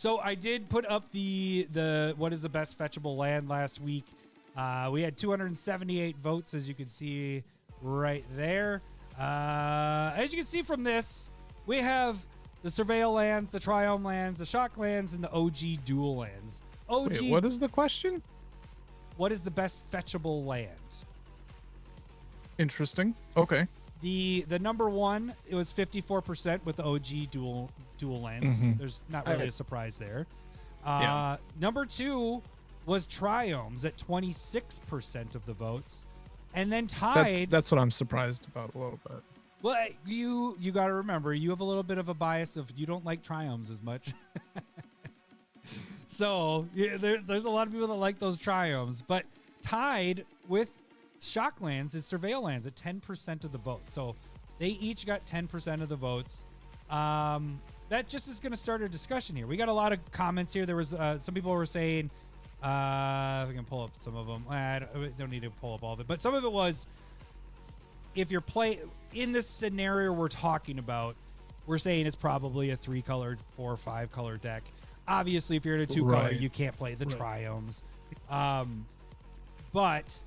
So I did put up the what is the best fetchable land last week. We had 278 votes, as you can see right there. As you can see from this, we have the Surveil lands, the Triome lands, the Shock lands, and the OG dual lands. Wait, what is the question? What is the best fetchable land? Interesting. Okay. The number one, it was 54% with the OG dual lands. Mhm. There's not really a surprise there. Yeah. Number two was Triomes at 26% of the votes. And then tied. That's what I'm surprised about a little bit. Well, you got to remember, you have a little bit of a bias of you don't like Triomes as much. So yeah, there's a lot of people that like those Triomes. But tied with Shocklands is Surveil lands at 10% of the vote. So they each got 10% of the votes. That just is going to start a discussion here. We got a lot of comments here. There was some people were saying, if I can pull up some of them. I don't need to pull up all of it. But some of it was, if you're in this scenario we're talking about, we're saying it's probably a 3-colored, 4 or 5-color deck. Obviously, if you're in a 2-color, you can't play the Triomes. But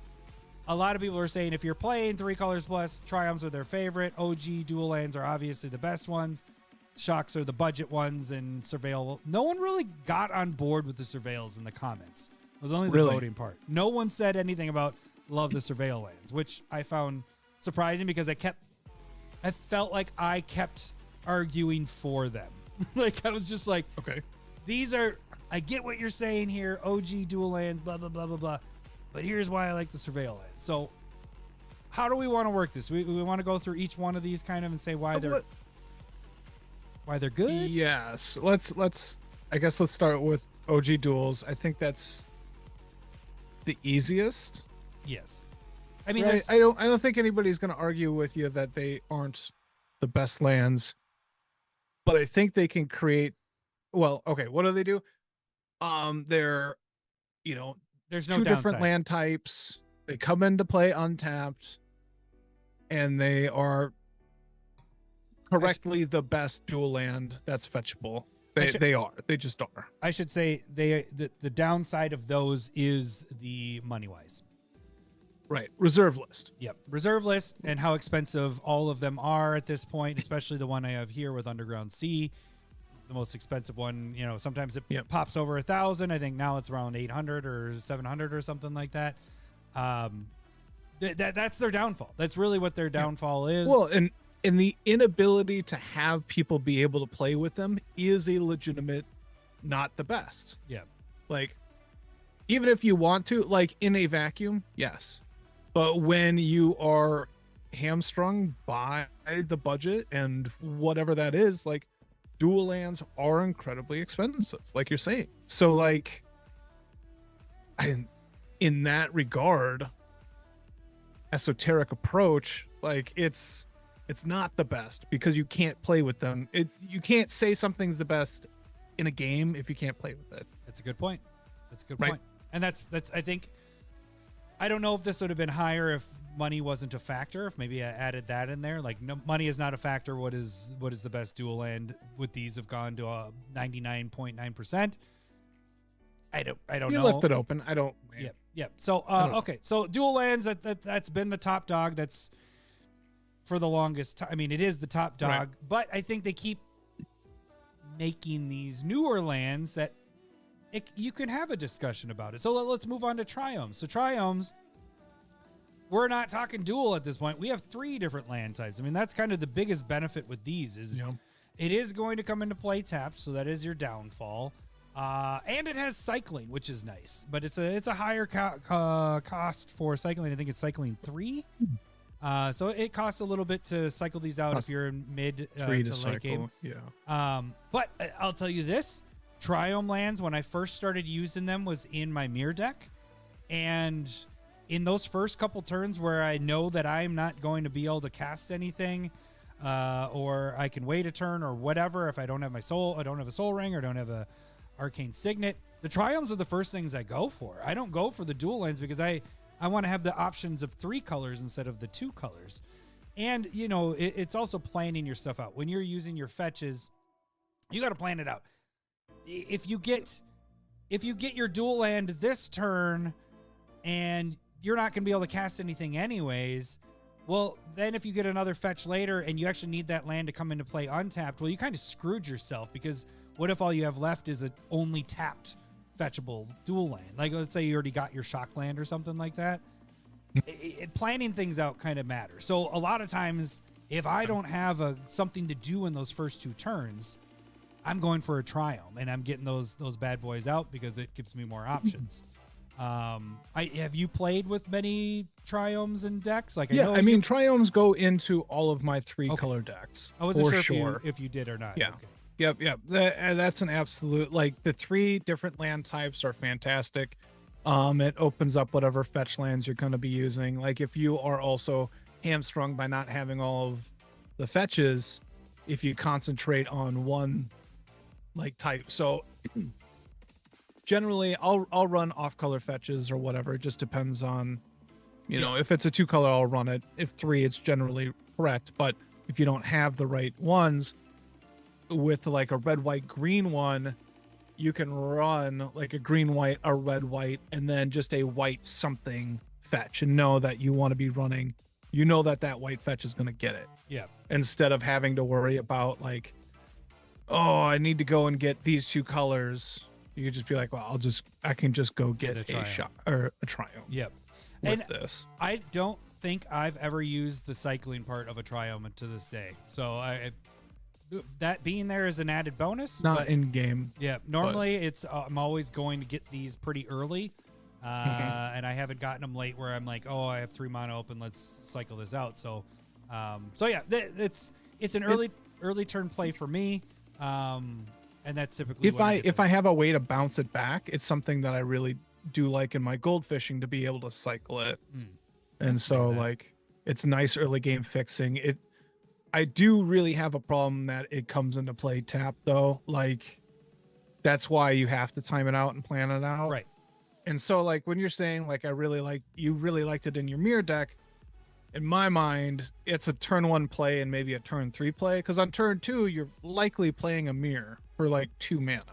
a lot of people are saying if you're playing 3 colors plus, Triomes are their favorite. OG dual lands are obviously the best ones. Shocks are the budget ones, and Surveil. No one really got on board with the Surveils in the comments. It was only the voting part. No one said anything about love the Surveil lands, which I found surprising because I felt like I kept arguing for them. Like I was just like, okay, I get what you're saying here. OG dual lands, blah blah blah blah blah. But here's why I like the Surveil lands. So how do we want to work this? We want to go through each one of these kind of and say why they're good. Yes, let's I guess let's start with OG duels. I think that's the easiest. Yes, I mean, right? I don't think anybody's going to argue with you that they aren't the best lands, but I think they can create. Well, okay, what do they do? They're, there's no 2 downside. different land types. They come into play untapped, and they are correctly the best dual land that's fetchable. They just are. I should say the downside of those is the money wise. Right. Reserve list. Yep. Reserve list and how expensive all of them are at this point, especially the one I have here with Underground Sea. The most expensive one, sometimes it pops over 1,000. I think now it's around 800 or 700 or something like that. That's their downfall. That's really what their downfall is. Well, and the inability to have people be able to play with them is a legitimate, not the best. Yeah. Like, even if you want to, like in a vacuum, yes. But when you are hamstrung by the budget and whatever that is, like, dual lands are incredibly expensive, like you're saying. So, like, in that regard, esoteric approach, like, it's not the best because you can't play with them. You can't say something's the best in a game if you can't play with it. That's a good point. Point. And that's I think, I don't know if this would have been higher if money wasn't a factor. If maybe I added that in there, like, no, money is not a factor. What is the best dual land? With these have gone to a 99.9%. I don't know. You left it open. I don't. Yep. So okay. So dual lands that's been the top dog. That's for the longest time. I mean, it is the top dog, right. But I think they keep making these newer lands that you can have a discussion about it. So let's move on to Triomes. So Triomes, we're not talking dual at this point. We have 3 different land types. I mean, that's kind of the biggest benefit with these is it is going to come into play tapped, so that is your downfall. And it has cycling, which is nice, but it's a higher cost for cycling. I think it's cycling 3. So it costs a little bit to cycle these out if you're in mid to late game. Yeah. But I'll tell you this. Triome lands, when I first started using them, was in my mirror deck. And in those first couple turns where I know that I'm not going to be able to cast anything, or I can wait a turn or whatever, if I don't have a soul ring or don't have a arcane signet, the Triomes are the first things I go for. I don't go for the dual lands because I want to have the options of 3 colors instead of the 2 colors. And, it's also planning your stuff out. When you're using your fetches, you got to plan it out. if you get your dual land this turn and you're not going to be able to cast anything anyways, well, then if you get another fetch later and you actually need that land to come into play untapped, well, you kind of screwed yourself, because what if all you have left is a only tapped fetchable dual land? Like, let's say you already got your shock land or something like that. Planning things out kind of matters. So a lot of times, if I don't have something to do in those first 2 turns, I'm going for a Triome, and I'm getting those bad boys out because it gives me more options. Have you played with many Triomes and decks? Like, I mean, Triomes go into all of my 3 color decks. I wasn't sure if you did or not. Yeah. Okay. Yep. That's an absolute, like, the 3 different land types are fantastic. It opens up whatever fetch lands you're going to be using. Like, if you are also hamstrung by not having all of the fetches, if you concentrate on one like type. So generally I'll run off color fetches or whatever. It just depends on, you know, if it's a 2 color, I'll run it. If 3, it's generally correct. But if you don't have the right ones, with like a red, white, green one, you can run like a green, white, a red, white, and then just a white something fetch, and know that you want to be running, you know, that white fetch is going to get it. Yeah. Instead of having to worry about like, oh, I need to go and get these 2 colors. You could just be like, well, I can just go get a shot or a Triumph. Yep. With this. I don't think I've ever used the cycling part of a Triumph to this day. So that being there is an added bonus. Not in game. Yeah. Normally it's I'm always going to get these pretty early. And I haven't gotten them late where I'm like, oh, I have 3 mana open, let's cycle this out. So yeah, it's an early turn play for me. And that's typically if I have a way to bounce it back, it's something that I really do like in my gold fishing, to be able to cycle it. And so like, it's nice early game fixing it. I do really have a problem that it comes into play tap though. Like, that's why you have to time it out and plan it out. Right. And so like, when you're saying like, you really liked it in your mirror deck, in my mind, it's a turn 1 play and maybe a turn 3 play. Because on turn 2, you're likely playing a mirror for like 2 mana.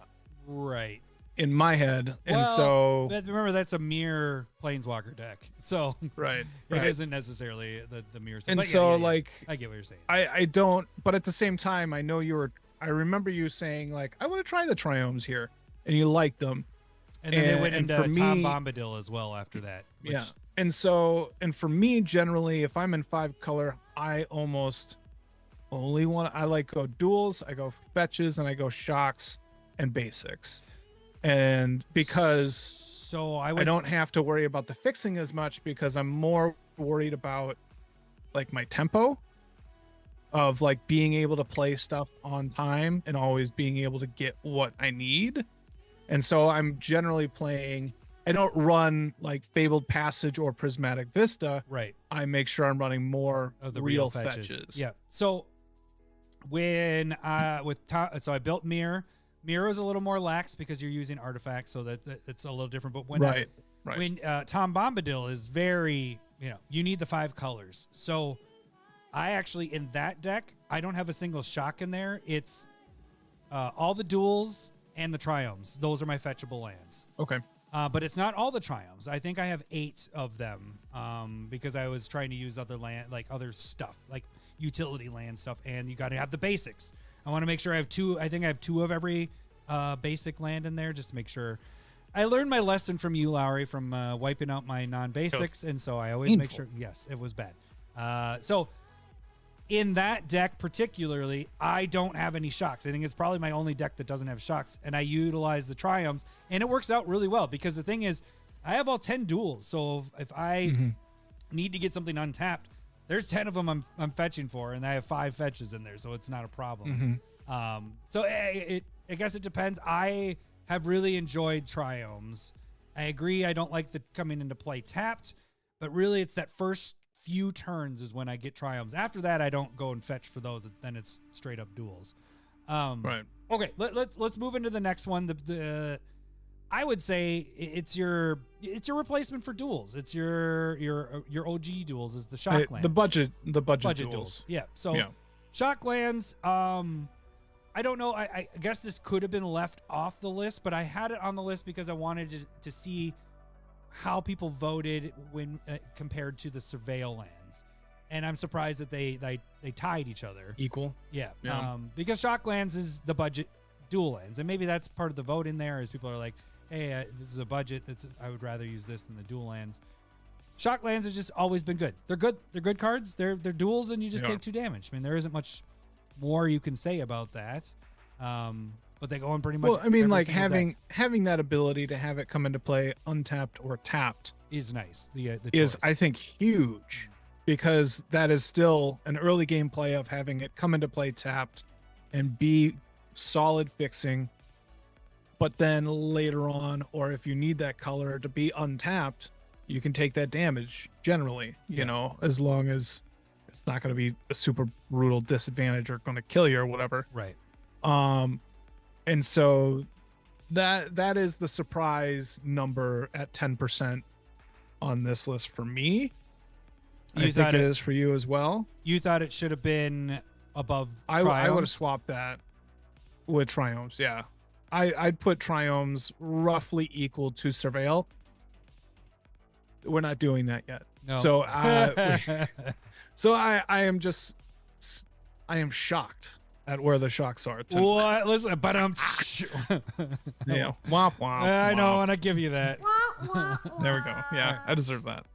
Right. In my head. Well, and so remember, that's a mirror planeswalker deck. So right. It isn't necessarily the mirror. And but so like, I get what you're saying. I don't, but at the same time, I know I remember you saying like, I want to try the Triomes here, and you liked them. And then they went into Tom Bombadil as well after that. Yeah. And for me, generally, if I'm in 5 color, I almost only I like go duels, I go fetches, and I go shocks and basics. And because I don't have to worry about the fixing as much, because I'm more worried about like my tempo of like being able to play stuff on time and always being able to get what I need. And so I'm generally playing, I don't run like Fabled Passage or Prismatic Vista. Right. I make sure I'm running more of the real fetches. Yeah. So when so I built Mirror. Mirror is a little more lax because you're using artifacts, so that it's a little different. But when when Tom Bombadil is very, you need the 5 colors. So I actually, in that deck, I don't have a single shock in there. It's all the duels and the Triomes. Those are my fetchable lands. Okay. But it's not all the Triomes. I think I have 8 of them because I was trying to use other land, like other stuff, like utility land stuff, and you got to have the basics. I want to make sure I have 2. I think I have 2 of every basic land in there, just to make sure. I learned my lesson from you, Lowry, from wiping out my non-basics, and so I always make sure. Yes, it was bad. So in that deck particularly, I don't have any shocks. I think it's probably my only deck that doesn't have shocks, and I utilize the Triomes, and it works out really well because the thing is, I have all 10 duels. So if I need to get something untapped, there's 10 of them I'm fetching for, and I have 5 fetches in there, so it's not a problem. So I guess it depends. I have really enjoyed Triomes. I agree I don't like the coming into play tapped, but really it's that first few turns is when I get Triomes. After that, I don't go and fetch for those. Then it's straight up duels. Right. Okay, let's move into the next one. I would say it's your replacement for duels. It's your OG duels is the shock lands. The budget duels. Yeah. So shock lands. I don't know. I guess this could have been left off the list, but I had it on the list because I wanted to see how people voted when compared to the Surveil lands. And I'm surprised that they tied each other. Equal. Yeah. Yeah. Because Shock Lands is the budget dual lands. And maybe that's part of the vote in there is people are like, hey, this is a budget. I would rather use this than the dual lands. Shock Lands have just always been good. They're good. They're good cards. They're duals and you just take 2 damage. I mean, there isn't much more you can say about that. But they go in pretty much. Well, I mean, like having that ability to have it come into play untapped or tapped is nice. The is, choice. I think, huge, because that is still an early game play of having it come into play tapped and be solid fixing. But then later on, or if you need that color to be untapped, you can take that damage generally, you know, as long as it's not going to be a super brutal disadvantage or going to kill you or whatever. Right. And so that is the surprise number at 10% on this list for me. I think it is for you as well. You thought it should have been above I Triomes? would have swapped that with Triomes, yeah. I'd put Triomes roughly equal to Surveil. We're not doing that yet. No. So I am shocked at where the shocks are. What? Listen, but I'm. Yeah. Womp womp. I know. I want to give you that. There we go. Yeah, I deserve that.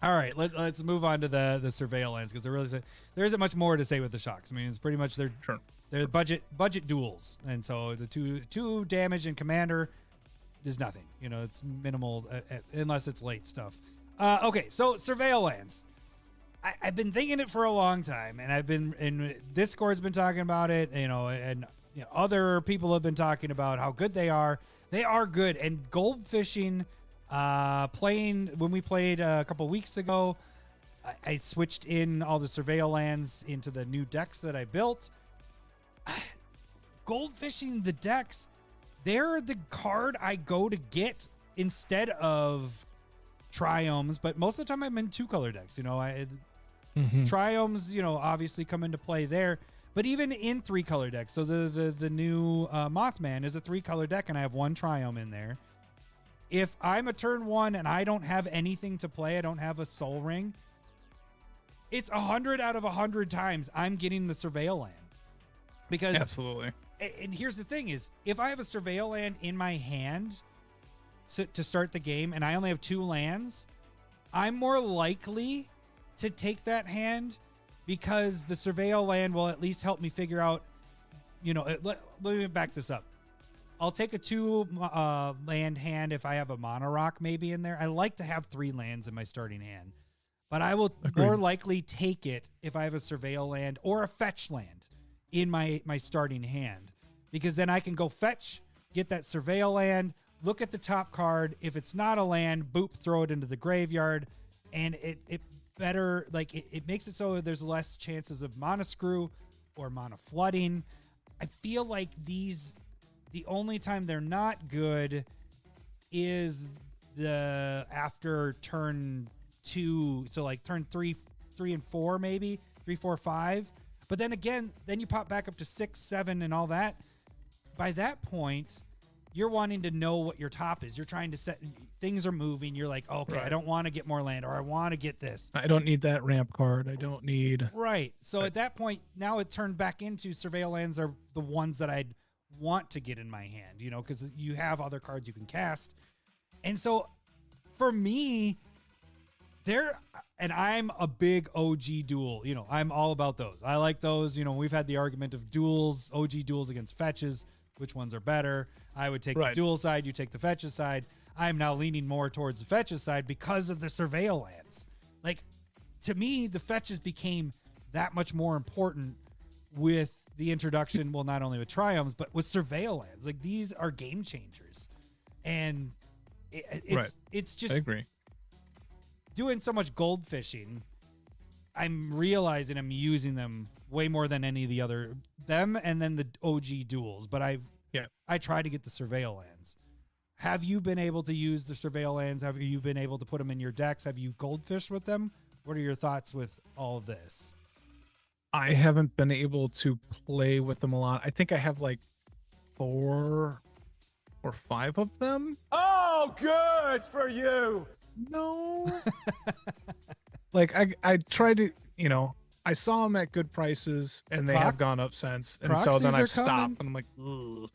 All right, let's move on to the Surveil lands because there isn't much more to say with the shocks. I mean, it's pretty much they're budget duels, and so the two damage and commander is nothing. You know, it's minimal unless it's late stuff. Okay, so Surveil lands. I've been thinking it for a long time, and Discord's been talking about it, and other people have been talking about how good they are. They are good, and goldfishing, playing when we played a couple weeks ago, I switched in all the Surveil lands into the new decks that I built. Goldfishing the decks, they're the card I go to get instead of Triomes, but most of the time I'm in 2-color decks. Triomes, obviously come into play there, but even in 3-color decks. So the new Mothman is a 3-color deck, and I have 1 Triome in there. If I'm a turn 1 and I don't have anything to play, I don't have a Soul Ring, it's 100 out of 100 times I'm getting the Surveil land. Because absolutely. And here's the thing is, if I have a Surveil land in my hand to start the game and I only have 2 lands, I'm more likely to take that hand because the Surveil land will at least help me figure out, let me back this up. I'll take a 2 land hand if I have a Mono Rock maybe in there. I like to have 3 lands in my starting hand, but I will more likely take it if I have a Surveil land or a fetch land in my starting hand, because then I can go fetch, get that Surveil land, look at the top card. If it's not a land, boop, throw it into the graveyard, and it better, like it makes it so there's less chances of Mana Screw or Mana Flooding. I feel like the only time they're not good is the after turn 2, so like turn 3 and 4, maybe 3, 4, 5. But then again, then you pop back up to 6, 7, and all that. By that point, you're wanting to know what your top is. You're trying to set, things are moving. You're like, okay, I don't want to get more land, or I want to get this. I don't need that ramp card. I don't need. Right. So at that point, now it turned back into Surveil lands are the ones that I'd want to get in my hand, because you have other cards you can cast. And so for me, and I'm a big OG duel. I'm all about those. I like those. We've had the argument of duels, OG duels against fetches. Which ones are better? I would take the duel side. You take the fetches side. I'm now leaning more towards the fetches side because of the Surveil lands. Like, to me, the fetches became that much more important with the introduction, well, not only with Triomes, but with Surveil lands. Like, these are game changers. And it's just... I agree. Doing so much gold fishing, I'm realizing I'm using them way more than any of the other them and then the OG duels. But I try to get the Surveil lands. Have you been able to use the Surveil lands? Have you been able to put them in your decks? Have you goldfished with them? What are your thoughts with all of this? I haven't been able to play with them a lot. I think I have like 4 or 5 of them. Oh, good for you. No. Like I tried to, I saw them at good prices and they have gone up since. And so then proxies are I've stopped coming. and I'm like, ugh.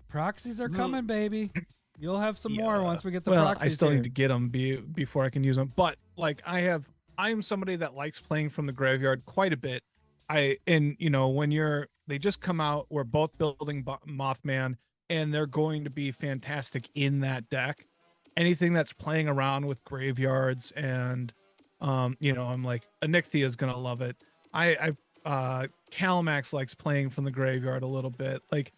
Proxies are coming, baby. You'll have some more Yeah. once we get the Well, proxies I still here. need to get them before I can use them. But like I'm somebody that likes playing from the graveyard quite a bit. When they just come out, we're both building Mothman, and they're going to be fantastic in that deck. Anything that's playing around with graveyards and, I'm like, Anixia is gonna love it. Calamax likes playing from the graveyard a little bit. Like,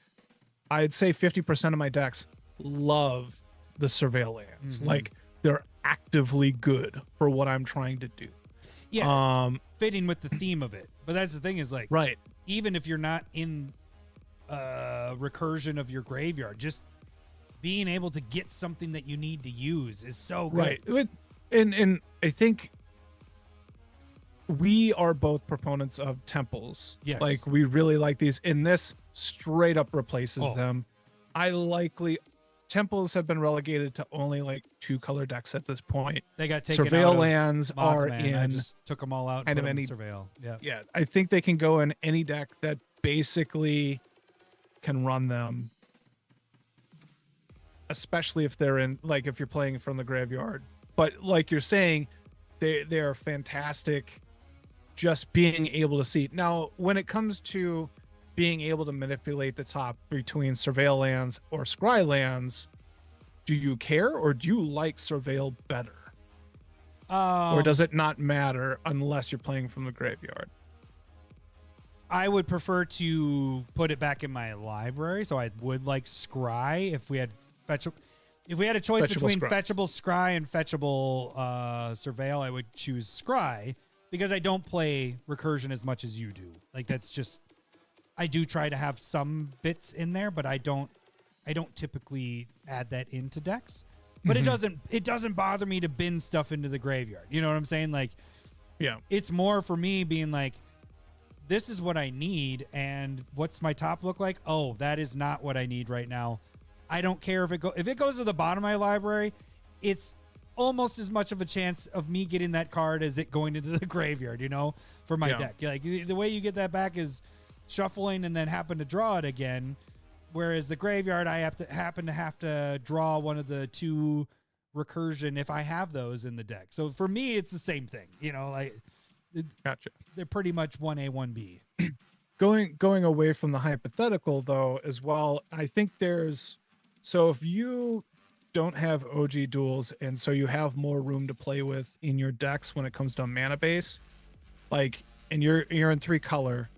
I'd say 50% of my decks love the Surveil lands. Mm-hmm. Like, they're actively good for what I'm trying to do. Yeah, fitting with the theme of it. But that's the thing is like, Right. even if you're not in recursion of your graveyard, just being able to get something that you need to use is so good. Right. And I think we are both proponents of temples. Yes. Like, we really like these, and this straight up replaces Oh. them. Temples have been relegated to only like 2-color decks at this point. They got taken Surveil out of lands are Mothman. I in just took them all out and kind put of them in any- Surveil. Yeah. Yeah, I think they can go in any deck that basically can run them, especially if they're in, like, if you're playing from the graveyard. But like you're saying, they are fantastic just being able to see. Now, when it comes to being able to manipulate the top between Surveil lands or Scry lands, do you care, or do you like Surveil better? Or does it not matter unless you're playing from the graveyard? I would prefer to put it back in my library, so I would like Scry if we had If we had a choice Fetchable between Scry. Fetchable Scry and Fetchable Surveil, I would choose Scry because I don't play recursion as much as you do. Like, that's just, I do try to have some bits in there, but I don't typically add that into decks. But it doesn't bother me to bin stuff into the graveyard. You know what I'm saying? Like, Yeah. it's more for me being like, this is what I need, and what's my top look like? Oh, that is not what I need right now. I don't care if it goes to the bottom of my library, it's almost as much of a chance of me getting that card as it going into the graveyard, for my deck. Like, the way you get that back is shuffling and then happen to draw it again. Whereas the graveyard, I have to draw one of the 2 recursion if I have those in the deck. So for me, it's the same thing. Gotcha. They're pretty much 1A, 1B. Going away from the hypothetical though as well, I think so if you don't have OG duels and so you have more room to play with in your decks when it comes to mana base, like, and you're in 3-color,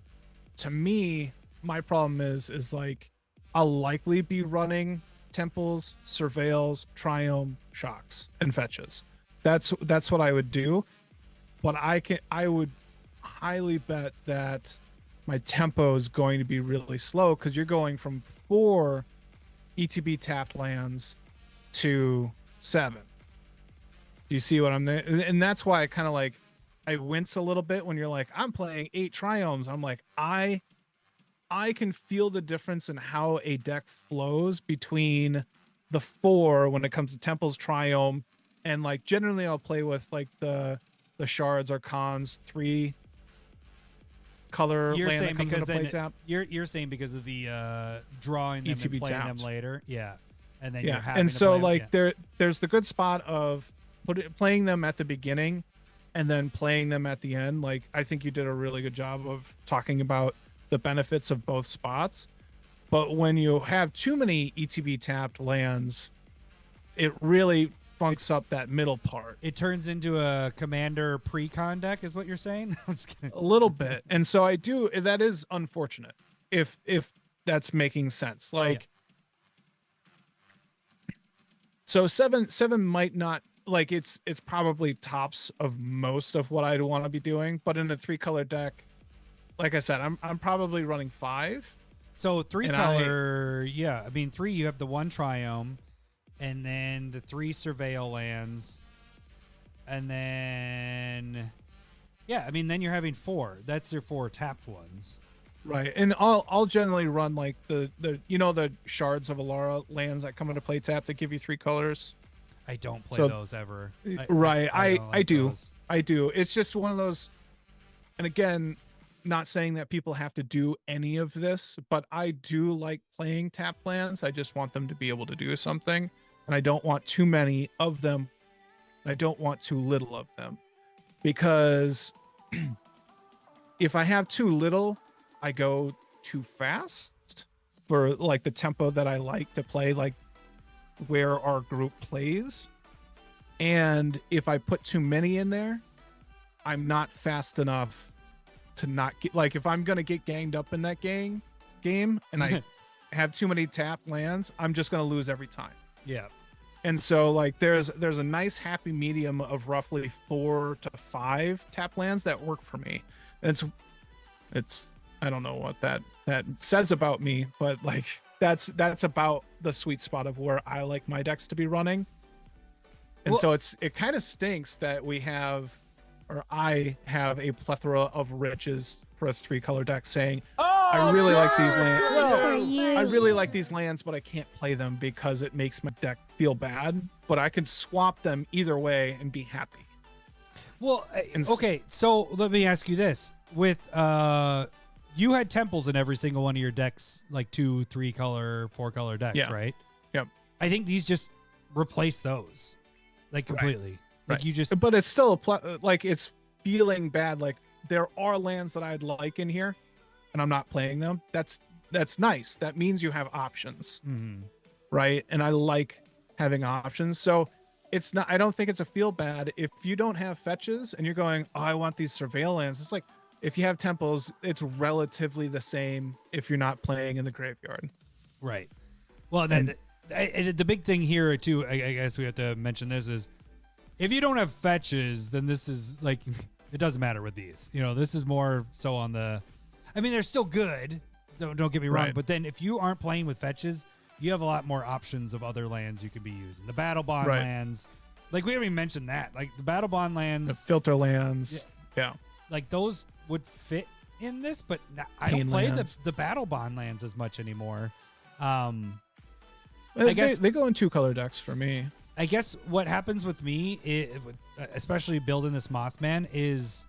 to me, my problem is like, I'll likely be running temples, surveils, triome, shocks, and fetches. That's what I would do. But I would highly bet that my tempo is going to be really slow because you're going from 4 ETB tapped lands to 7. Do you see what I'm there? And that's why I kind of like, I wince a little bit when you're like, I'm playing 8 triomes. I'm like, I can feel the difference in how a deck flows between the 4 when it comes to temples, triome, and like generally I'll play with like the shards or cons 3 color You're land saying that comes because into play then tap. you're saying because of the drawing them ETB and playing taps. them later, yeah, and then you're Yeah, having and to so play like them, there's the good spot of playing them at the beginning and then playing them at the end. Like, I think you did a really good job of talking about the benefits of both spots. But when you have too many ETB tapped lands, it really funks up that middle part It turns into a commander pre-con deck, is what you're saying? I'm just kidding. a little bit. And so that is unfortunate if that's making sense. Like, so seven might not, like, it's probably tops of most of what I'd want to be doing, but in a 3-color deck, like I said, I'm probably running 5. So 3 And color, yeah. I mean, 3, you have the 1 triome, and then the 3 surveil lands, and then Yeah, I mean, then you're having 4. That's your 4 tapped ones. Right, and I'll generally run like the the shards of Alara lands that come into play tap that give you 3 colors. I don't play So- those ever. Right, don't I like do. those. I do. It's just one of those, and again, not saying that people have to do any of this, but I do like playing tap lands. I just want them to be able to do something, and I don't want too many of them. I don't want too little of them, because if I have too little, I go too fast for like the tempo that I like to play, like where our group plays. And if I put too many in there, I'm not fast enough to not get, like, if I'm gonna get ganged up in that game and I have too many tap lands, I'm just gonna lose every time. Yeah. And so like there's a nice happy medium of roughly 4 to 5 tap lands that work for me. And it's I don't know what that says about me, but like that's about the sweet spot of where I like my decks to be running. And Well- so it kind of stinks that I have a plethora of riches for a 3-color deck saying, I really like these lands. For you. I really like these lands, but I can't play them because it makes my deck feel bad. But I can swap them either way and be happy. Well, And okay, so let me ask you this. With you had temples in every single one of your decks, like 2, 3 color, 4 color decks, Yeah. right? Yep. I think these just replace those, like, completely. Like Right. you just But it's still like it's feeling bad. Like there are lands that I'd like in here, and I'm not playing them. That's nice. That means you have options, Mhm. right? And I like having options. So it's not. I don't think it's a feel bad if you don't have fetches and you're going, oh, I want these surveil lands. It's like if you have temples, it's relatively the same if you're not playing in the graveyard. Right. Well, the big thing here too, I guess we have to mention this, is if you don't have fetches, then this is like it doesn't matter with these. You know, this is more so on the. I mean, they're still good. Don't get me wrong, Right. but then if you aren't playing with fetches, you have a lot more options of other lands you could be using. The battle bond Right. lands, like we already mentioned that, like the battle bond The lands, filter lands. Yeah. like those would fit in this, but I don't Pain play lands. the battle bond lands as much anymore. I They, guess- they go in 2-color decks for me. I guess what happens with me, especially building this Mothman, is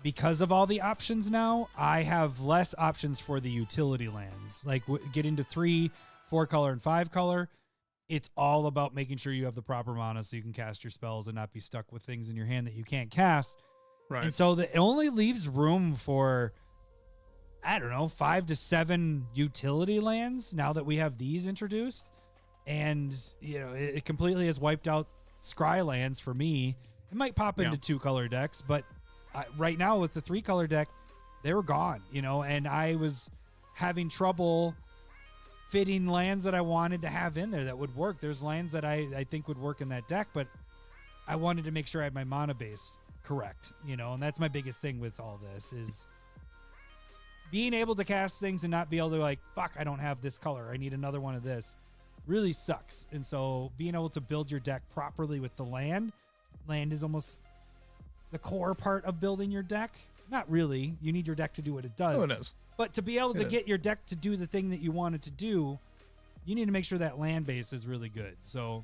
because of all the options now, I have less options for the utility lands. Like get into 3, 4 color, and 5 color. It's all about making sure you have the proper mana so you can cast your spells and not be stuck with things in your hand that you can't cast. Right. And so it only leaves room for, I don't know, 5 to 7 utility lands now that we have these introduced. And, you know, it completely has wiped out Scry lands for me. It might pop into 2-color decks, but right now with the 3-color deck, they were gone, you know, and I was having trouble fitting lands that I wanted to have in there that would work. There's lands that I think would work in that deck, but I wanted to make sure I had my mana base correct, you know, and that's my biggest thing with all this is being able to cast things and not be able to like, fuck, I don't have this color. I need another one of this. Really sucks. And so being able to build your deck properly with the land is almost the core part of building your deck. Not really. You need your deck to do what it does. Oh, it is. But to be able to It is. get your deck to do the thing that you want it to do, you need to make sure that land base is really good. So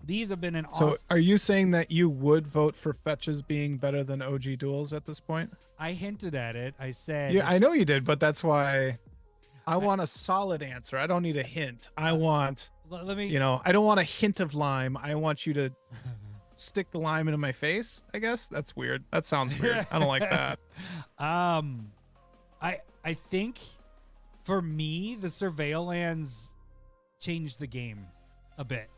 these have been an So awesome. are you saying that you would vote for fetches being better than OG duels at this point? I hinted at it. I said, Yeah, I know you did, but that's why I want a solid answer. I don't need a hint. I want, let me. I don't want a hint of lime. I want you to stick the lime into my face, I guess. That's weird. That sounds weird. I don't like that. I think for me, the Surveil lands changed the game a bit.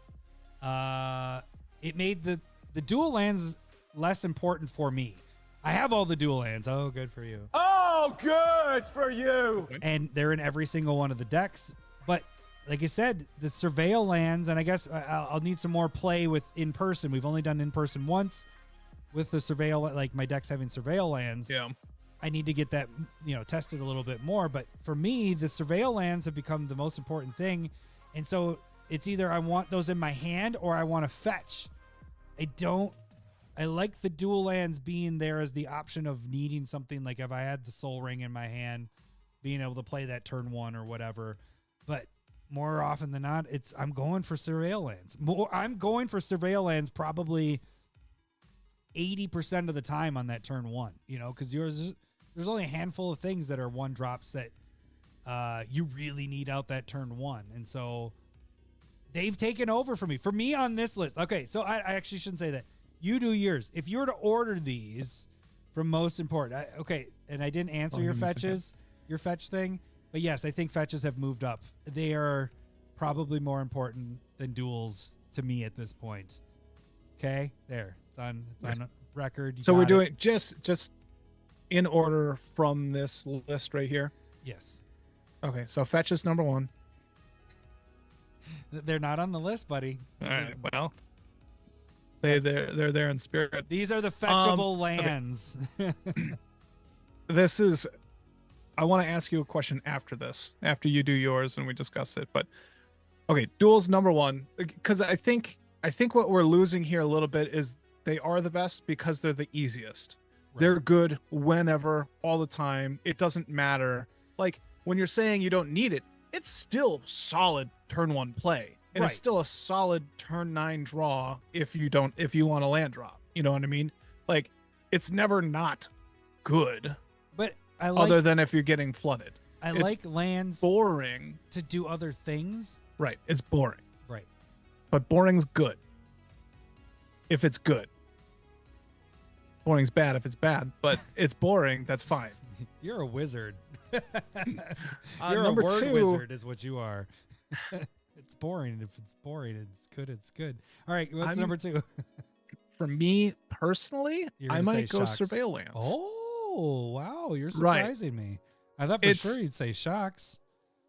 It made the dual lands less important for me. I have all the dual lands. Oh, good for you. Oh, good for you. And they're in every single one of the decks. But like I said, the Surveil lands, and I guess I'll need some more play with in person. We've only done in person once with the Surveil, like my decks having Surveil lands. Yeah. I need to get that, tested a little bit more. But for me, the Surveil lands have become the most important thing. And so it's either I want those in my hand or I want to fetch. I don't I like the dual lands being there as the option of needing something like if I had the Soul Ring in my hand, being able to play that turn 1 or whatever. But more often than not, I'm going for Surveil lands. I'm going for Surveil lands probably 80% of the time on that turn 1, because there's only a handful of things that are 1-drops that you really need out that turn 1. And so they've taken over for me on this list. Okay, so I actually shouldn't say that. You do yours. If you were to order these from most important, and I didn't answer your fetches, your fetch thing, but yes, I think fetches have moved up. They are probably more important than duels to me at this point. Okay, there, it's on record. So we're doing just in order from this list right here. Yes. Okay, so fetch is number 1. They're not on the list, buddy. All right, well. They're there in spirit. These are the fetchable lands. Okay. I want to ask you a question after this, after you do yours and we discuss it. But okay, duels number 1, because I think what we're losing here a little bit is they are the best because they're the easiest. Right. They're good whenever, all the time. It doesn't matter. Like when you're saying you don't need it, it's still solid turn 1 play. And It's still a solid turn 9 draw if you want a land drop. You know what I mean? Like, it's never not good. But other than if you're getting flooded. I like lands boring to do other things. Right. It's boring. Right. But boring's good. If it's good. Boring's bad if it's bad, but it's boring, that's fine. You're a wizard. You're a word wizard is what you are. It's boring. If it's boring, it's good. It's good. All right. What's number 2? For me personally, I might go Surveil lands. Oh, wow. You're surprising me. I thought for sure you'd say shocks.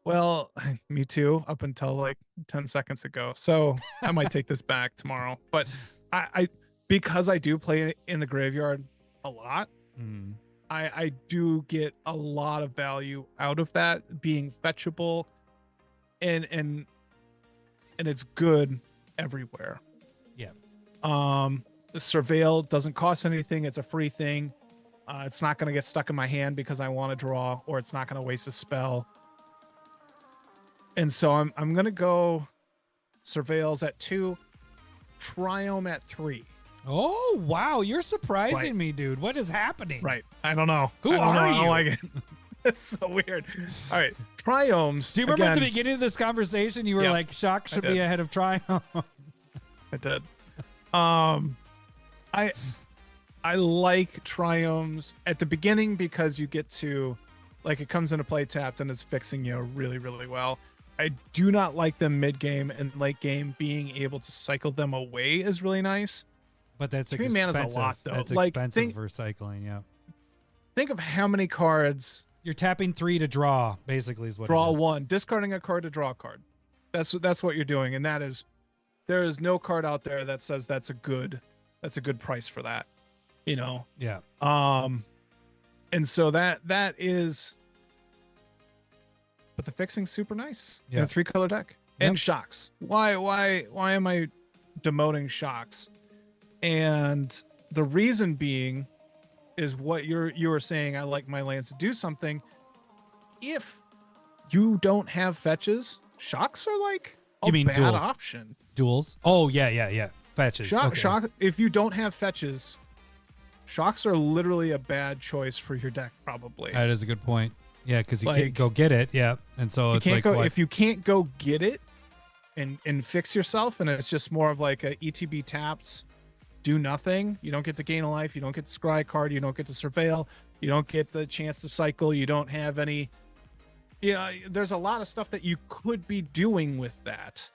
Well, me too, up until like 10 seconds ago. So I might take this back tomorrow. But I because I do play in the graveyard a lot, I do get a lot of value out of that being fetchable and it's good everywhere. Yeah. The Surveil doesn't cost anything. It's a free thing. It's not going to get stuck in my hand because I want to draw, or it's not going to waste a spell. And so I'm going to go Surveils at 2, Triome at 3. Oh, wow. You're surprising me, dude. What is happening? Right. I don't know. Who are you? I don't like it. It's so weird. All right. Triomes. Do you remember at the beginning of this conversation, you were like, shock should be ahead of Triome? I did. I like Triomes at the beginning because you get to, like, it comes into play tapped and it's fixing you really, really well. I do not like them mid-game and late game. Being able to cycle them away is really nice. But that's 3 mana is a lot, though. That's expensive for cycling, yeah. Think of how many cards... You're tapping 3 to draw, basically, is what draw it is. 1, discarding a card to draw a card. That's what you're doing, and that is, there is no card out there that says that's a good price for that, you know. Yeah. And so that is, but the fixing's super nice. Yeah. In a 3-color deck and shocks. Why am I demoting shocks? And the reason being is what you were saying. I like my lands to do something. If you don't have fetches, shocks are like a bad duels? option. Duels? Oh yeah. Fetches. Shock. If you don't have fetches, shocks are literally a bad choice for your deck. Probably. That is a good point. Yeah, because you can't go get it. Yeah, and so it's like if you can't go get it and fix yourself, and it's just more of like a ETB tapped. Do nothing. You don't get to gain a life. You don't get the scry card. You don't get to surveil. You don't get the chance to cycle. You don't have any. Yeah, there's a lot of stuff that you could be doing with that.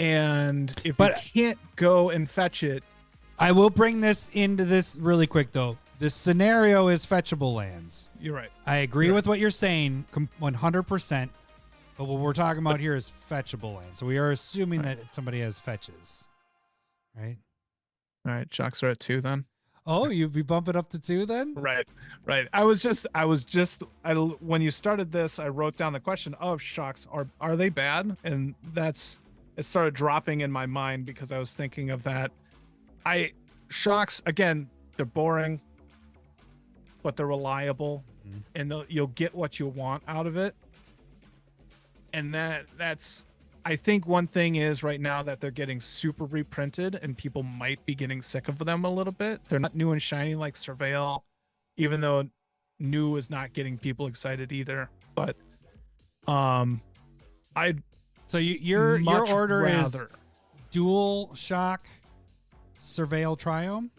And if you can't go and fetch it, I will bring this into this really quick though. This scenario is fetchable lands. You're right. I agree with what you're saying 100%. But what we're talking about here is fetchable lands. So we are assuming that somebody has fetches, right? All right, shocks are at 2 then. Oh, you'd be bumping up to 2 then? Right. When you started this, I wrote down the question of shocks. Are they bad? And it started dropping in my mind because I was thinking of that. shocks, again, they're boring, but they're reliable, and you'll get what you want out of it. And that's, I think one thing is right now that they're getting super reprinted, and people might be getting sick of them a little bit. They're not new and shiny like Surveil, even though new is not getting people excited either. But I'd So your order rather is Dual Shock Surveil Triome?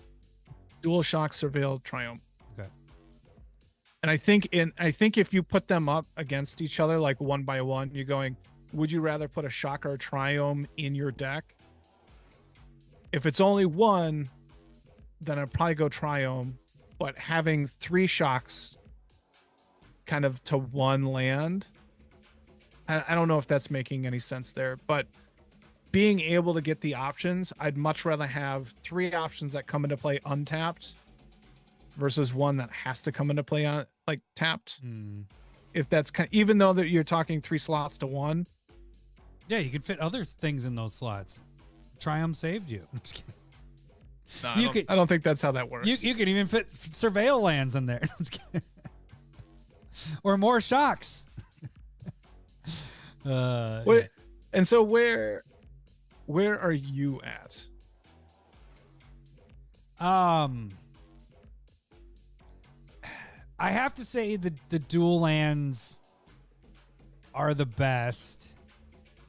Dual Shock Surveil Triumph. Okay. And I think if you put them up against each other like one by one, you're going, would you rather put a Shock or a Triome in your deck? If it's only one, then I'd probably go Triome. But having 3 Shocks kind of to one land, I don't know if that's making any sense there. But being able to get the options, I'd much rather have 3 options that come into play untapped versus one that has to come into play on like tapped. If that's even though that you're talking 3 slots to 1. Yeah, you can fit other things in those slots. Triumph saved you. I'm just kidding. No, I don't think that's how that works. You can even fit Surveil lands in there. I'm just kidding. Or more shocks. Yeah. And so where are you at? I have to say the dual lands are the best.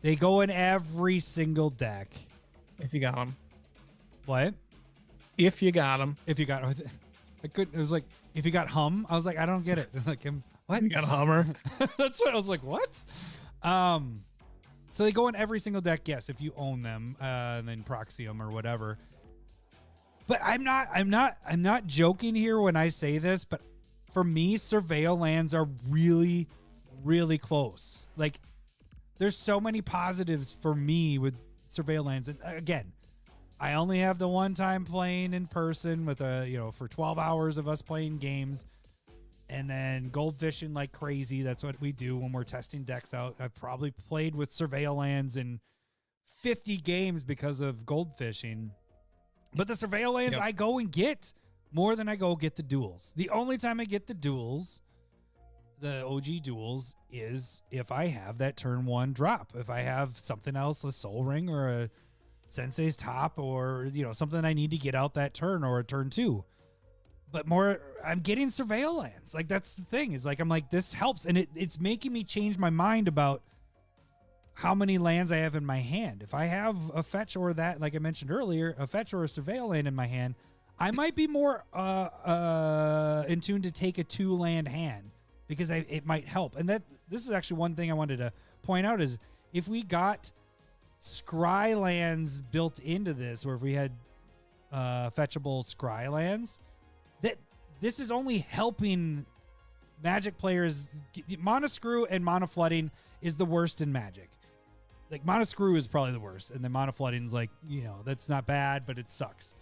They go in every single deck. If you got them. What? If you got them. If you got, I couldn't. It was like if you got hum. I was like, I don't get it. Like what? You got a Hummer. That's what I was like. What? So they go in every single deck. Yes, if you own them, and then proxy them or whatever. But I'm not joking here when I say this. But for me, Surveil lands are really, really close. Like, there's so many positives for me with Surveil lands. And again, I only have the one time playing in person with for 12 hours of us playing games. And then goldfishing like crazy. That's what we do when we're testing decks out. I've probably played with Surveil lands in 50 games because of goldfishing. But the Surveil lands I go and get more than I go get the duels. The only time I get the duels, the OG duels, is if I have that turn 1 drop. If I have something else, a Soul Ring or a Sensei's Top or something I need to get out that turn or a turn 2. But more, I'm getting Surveil lands. Like, that's the thing, is like, I'm like, this helps. And it's making me change my mind about how many lands I have in my hand. If I have a fetch or that, like I mentioned earlier, a fetch or a Surveil land in my hand, I might be more in tune to take a 2-land hand because it might help. And this is actually one thing I wanted to point out is if we got scry lands built into this, or if we had fetchable scry lands, this is only helping Magic players. Mana Screw and Mana Flooding is the worst in Magic. Like, Mana Screw is probably the worst, and then Mana Flooding is like, that's not bad, but it sucks.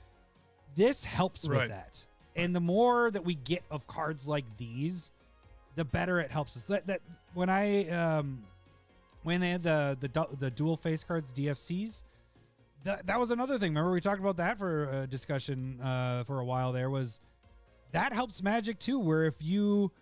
This helps with that. And the more that we get of cards like these, the better it helps us. That when when they had the dual face cards, DFCs, that was another thing. Remember we talked about that for a discussion for a while there, was that helps Magic too, where if you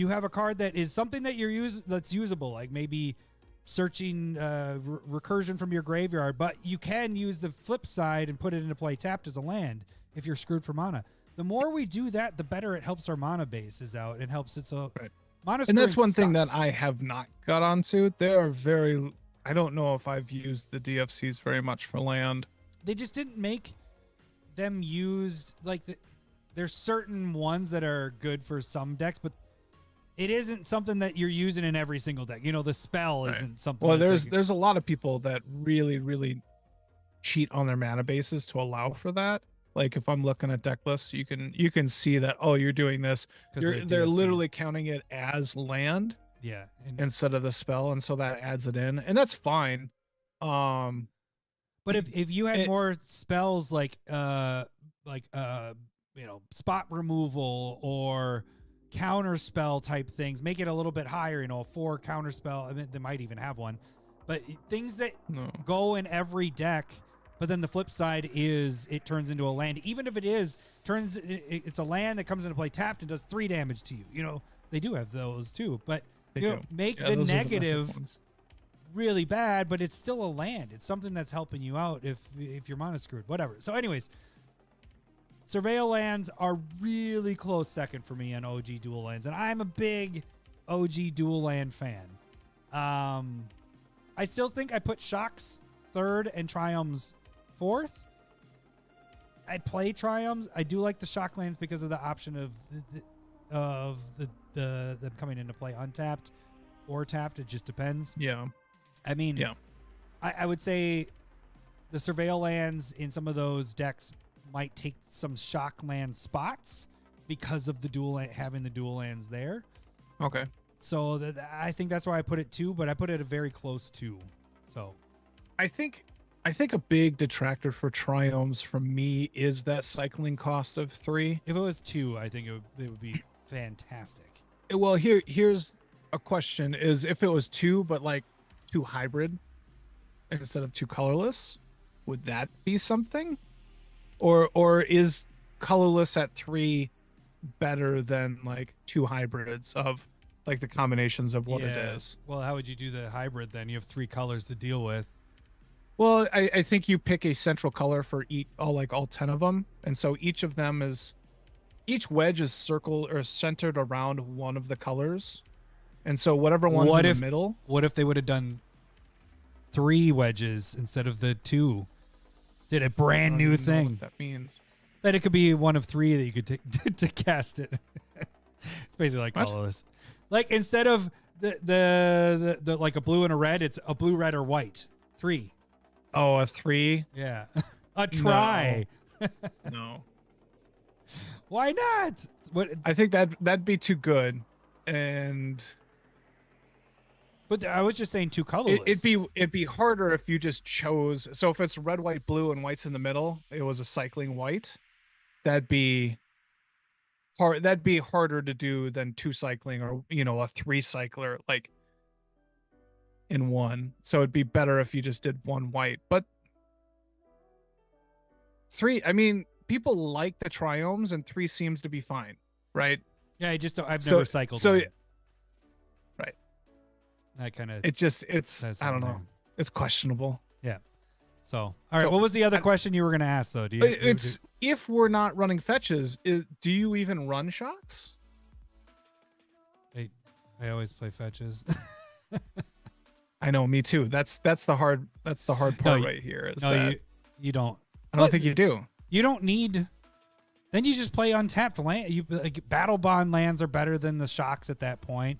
have a card that is something that that's usable, like maybe searching recursion from your graveyard, but you can use the flip side and put it into play tapped as a land if you're screwed for mana. The more we do that, the better it helps our mana bases out and helps it. So mana, and that's one thing that I have not got onto. They are very, I don't know if I've used the DFCs very much for land. They just didn't make them used like there's certain ones that are good for some decks, but it isn't something that you're using in every single deck. The spell isn't something. Well, there's a lot of people that really, really cheat on their mana bases to allow for that. Like, if I'm looking at deck lists, you can see that, you're doing this. They're literally counting it as land. Yeah. Instead of the spell, and so that adds it in. And that's fine. But if you had more spells like spot removal or counter spell type things, make it a little bit higher, a 4 counter spell. I mean, they might even have one, but things that go in every deck But then the flip side is it turns into a land. Even if it's a land that comes into play tapped and does 3 damage to you. You know, they do have those too. But make the negative really bad, but it's still a land. It's something that's helping you out if your mana's screwed. Whatever. So anyways, Surveil lands are really close second for me on OG dual lands. And I'm a big OG dual land fan. I still think I put Shocks third and Triomes fourth. I play Triomes. I do like the Shock lands because of the option of them coming into play untapped or tapped. It just depends. Yeah. I mean, I would say the Surveil lands in some of those decks might take some Shock land spots because of the having the dual lands there. Okay. So I think that's why I put it 2, but I put it a very close 2. So I think a big detractor for Triomes from me is that cycling cost of 3. If it was 2, I think it would be fantastic. Well, here's a question: is if it was 2, but like 2 hybrid instead of 2 colorless, would that be something? Or is colorless at 3 better than like 2 hybrids of like the combinations of what it is? Well, how would you do the hybrid then? You have 3 colors to deal with. Well, I think you pick a central color for all 10 of them, and so each wedge is circled or centered around one of the colors, and so whatever one's in the middle. What if they would have done 3 wedges instead of the 2? Did a brand new thing. Know what that means that it could be one of 3 that you could take to cast it. It's basically like colorless. Like instead of the like a blue and a red, it's a blue, red, or white. 3. Oh, a 3? Yeah. A try. No. Why not? What? I think that'd be too good. But I was just saying 2 colorless. It'd be harder if you just chose. So if it's red, white, blue, and white's in the middle, it was a cycling white. That'd be hard. That'd be harder to do than 2 cycling or a 3 cycler like in one. So it'd be better if you just did 1 white. But 3, I mean, people like the Triomes, and 3 seems to be fine, right? Yeah, I've never cycled. So. One. Right. That kind of. It's I don't know. It's questionable. Yeah. So, all right. What was the other question you were going to ask, though? If we're not running fetches, do you even run Shocks? I always play fetches. I know, me too. That's the hard part right here. You don't. I don't think you do. You don't need. Then you just play untapped land. Battle bond lands are better than the Shocks at that point.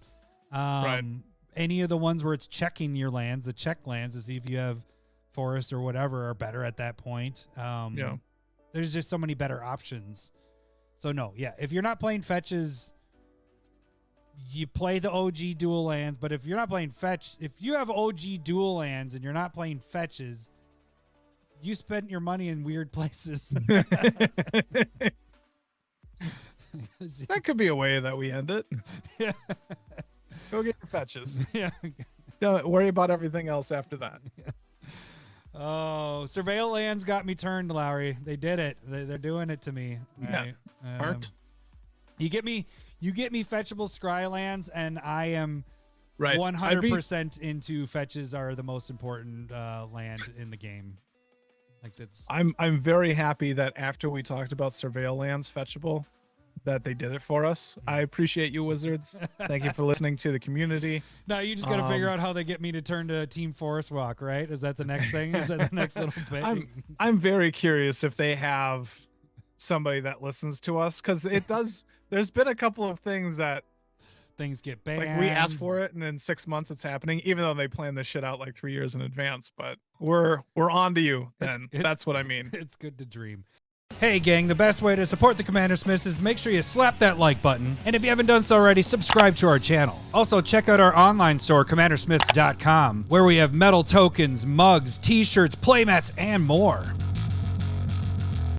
Right. Any of the ones where it's checking your lands, the check lands to see if you have forest or whatever, are better at that point. There's just so many better options. So no, if you're not playing fetches, you play the OG dual lands. But if you're not playing fetch, if you have OG dual lands and you're not playing fetches, you spent your money in weird places. That could be a way that we end it. Yeah. Go get your fetches. Yeah. Don't worry about everything else after that. Yeah. Oh, Surveil lands got me turned, Lowry. They did it. They're doing it to me. Yeah. Art. You get me fetchable scry lands, and I am right 100% into fetches are the most important land in the game. Like that's. I'm very happy that after we talked about Surveil lands fetchable, that they did it for us. I appreciate you, Wizards. Thank you for listening to the community. Now you just got to figure out how they get me to turn to Team Forest Walk, right? Is that the next thing? Is that the next little bit? I'm very curious if they have somebody that listens to us, because it does. There's been a couple of things that things get banned. Like we asked for it, and in 6 months it's happening, even though they plan this shit out like 3 years in advance. But we're on to you. Then that's what I mean. It's good to dream. Hey gang, the best way to support the Commander Smiths is to make sure you slap that like button, and if you haven't done so already, subscribe to our channel. Also, check out our online store, commandersmiths.com, where we have metal tokens, mugs, t-shirts, playmats, and more.